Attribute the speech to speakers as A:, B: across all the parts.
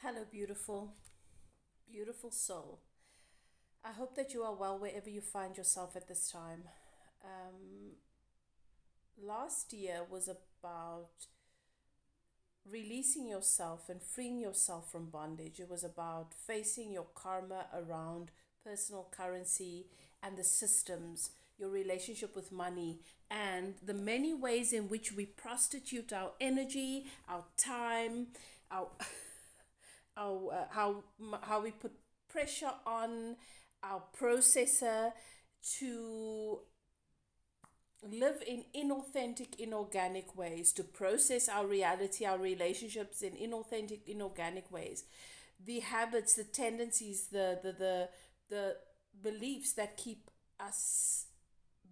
A: Hello, beautiful, beautiful soul. I hope that you are well wherever you find yourself at this time. Um, Last year was about releasing yourself and freeing yourself from bondage. It was about facing your karma around personal currency and the systems, your relationship with money, and the many ways in which we prostitute our energy, our time, our how we put pressure on our processor to live in inauthentic, inorganic ways, to process our reality, our relationships in inauthentic, inorganic ways. The habits, the tendencies, the beliefs that keep us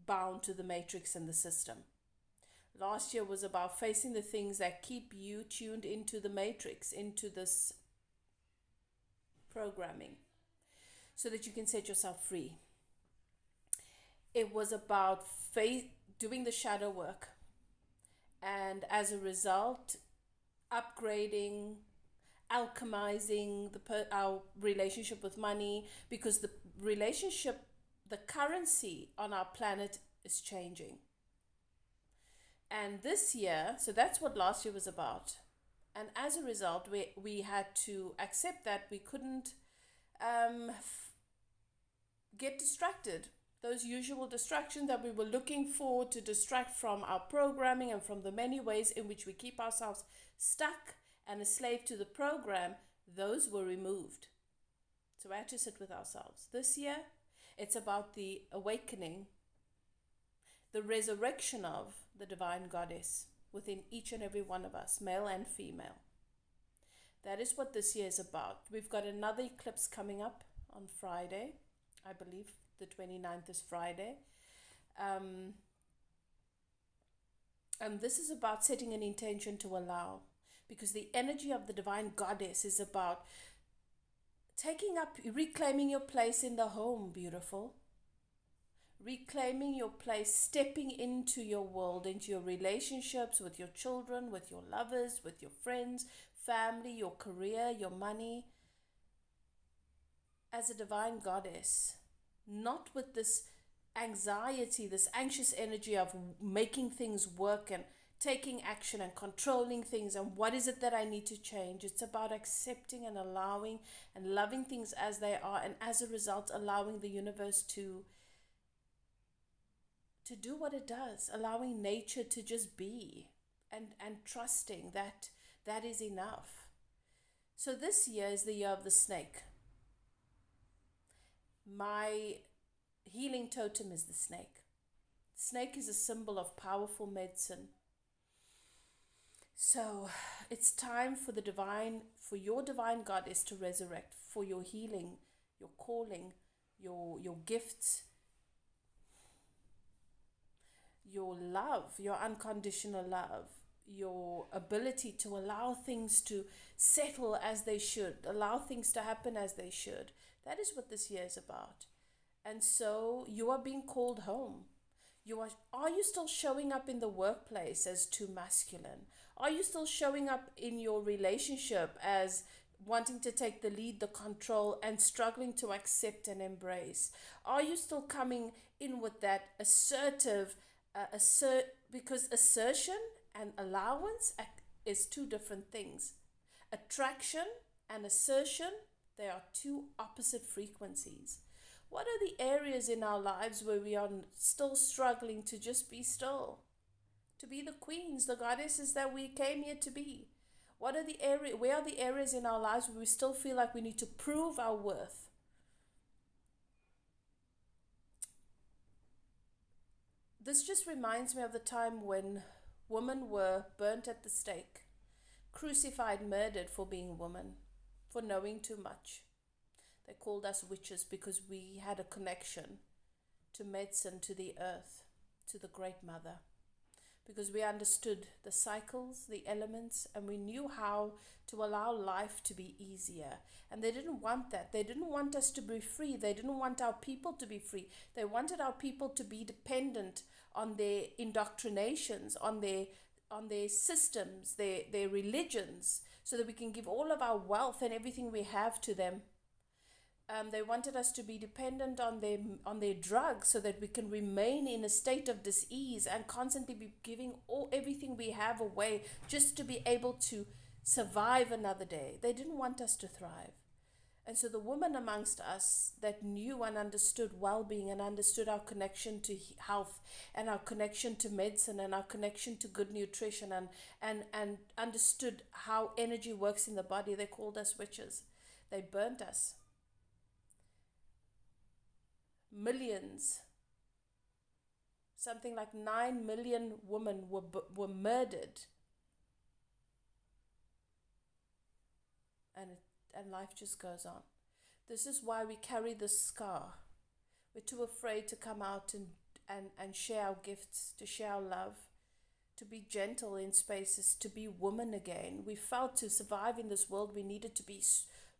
A: bound to the matrix and the system. Last year was about facing the things that keep you tuned into the matrix, into this programming, so that you can set yourself free. It was about faith, doing the shadow work, and as a result, upgrading, alchemizing our relationship with money, because the relationship, the currency on our planet is changing. And this year, so that's what last year was about. And as a result, we had to accept that we couldn't um, get distracted. Those usual distractions that we were looking for to distract from our programming and from the many ways in which we keep ourselves stuck and a slave to the program, those were removed. So we had to sit with ourselves. This year, it's about the awakening, the resurrection of the divine goddess within each and every one of us, male and female. That is what this year is about. We've got another eclipse coming up on Friday. I believe the 29th is Friday. Um, and this is about setting an intention to allow, because the energy of the divine goddess is about taking up, reclaiming your place in the home, beautiful. Reclaiming your place, stepping into your world, into your relationships with your children, with your lovers, with your friends, family, your career, your money, as a divine goddess, not with this anxiety, this anxious energy of making things work and taking action and controlling things and what is it that I need to change. It's about accepting and allowing and loving things as they are, and as a result allowing the universe to do what it does, allowing nature to just be, and trusting that that is enough. So this year is the year of the snake. My healing totem is the snake. Snake is a symbol of powerful medicine. So it's time for the divine, for your divine goddess to resurrect, for your healing, your calling, your gifts, your love, your unconditional love, your ability to allow things to settle as they should, allow things to happen as they should. That is what this year is about. And so you are being called home. Are you still showing up in the workplace as too masculine? Are you still showing up in your relationship as wanting to take the lead, the control, and struggling to accept and embrace? Are you still coming in with that assertive, because assertion and allowance is two different things. Attraction and assertion, they are two opposite frequencies. What are the areas in our lives where we are still struggling to just be still? To be the queens, the goddesses that we came here to be? Where are the areas in our lives where we still feel like we need to prove our worth? This just reminds me of the time when women were burnt at the stake, crucified, murdered for being women, for knowing too much. They called us witches because we had a connection to medicine, to the earth, to the Great Mother. Because we understood the cycles, the elements, and we knew how to allow life to be easier. And they didn't want that. They didn't want us to be free. They didn't want our people to be free. They wanted our people to be dependent on their indoctrinations, on their systems, their religions, so that we can give all of our wealth and everything we have to them. They wanted us to be dependent on their drugs so that we can remain in a state of dis-ease and constantly be giving everything we have away just to be able to survive another day. They didn't want us to thrive. And so the woman amongst us that knew and understood well-being and understood our connection to health and our connection to medicine and our connection to good nutrition and understood how energy works in the body, they called us witches. They burnt us. Millions, something like 9 million women were murdered. And life just goes on. This is why we carry this scar. We're too afraid to come out and share our gifts, to share our love, to be gentle in spaces, to be woman again. We felt to survive in this world, we needed to be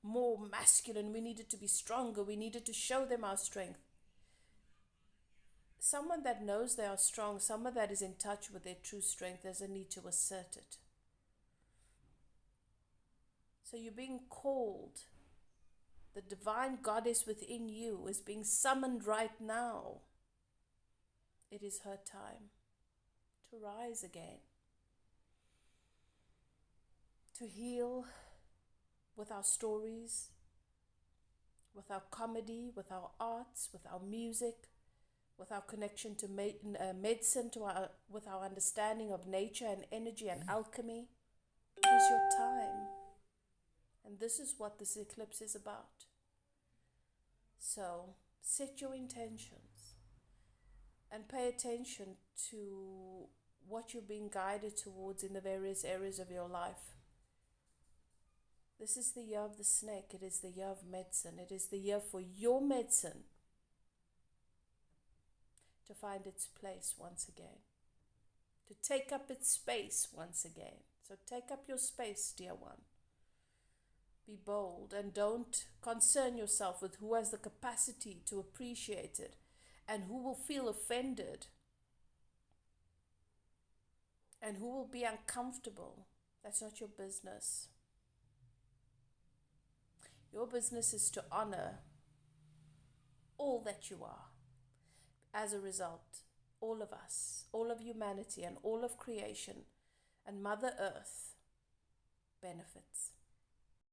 A: more masculine, we needed to be stronger, we needed to show them our strength. Someone that knows they are strong, someone that is in touch with their true strength, there's a need to assert it. So you're being called. The divine goddess within you is being summoned right now. It is her time to rise again, to heal with our stories, with our comedy, with our arts, with our music, with our connection to medicine, with our understanding of nature and energy and alchemy. It is your time. And this is what this eclipse is about. So set your intentions and pay attention to what you're being guided towards in the various areas of your life. This is the year of the snake. It is the year of medicine. It is the year for your medicine to find its place once again, to take up its space once again. So take up your space, dear one. Be bold and don't concern yourself with who has the capacity to appreciate it and who will feel offended and who will be uncomfortable. That's not your business. Your business is to honor all that you are. As a result, all of us, all of humanity and all of creation and Mother Earth benefits.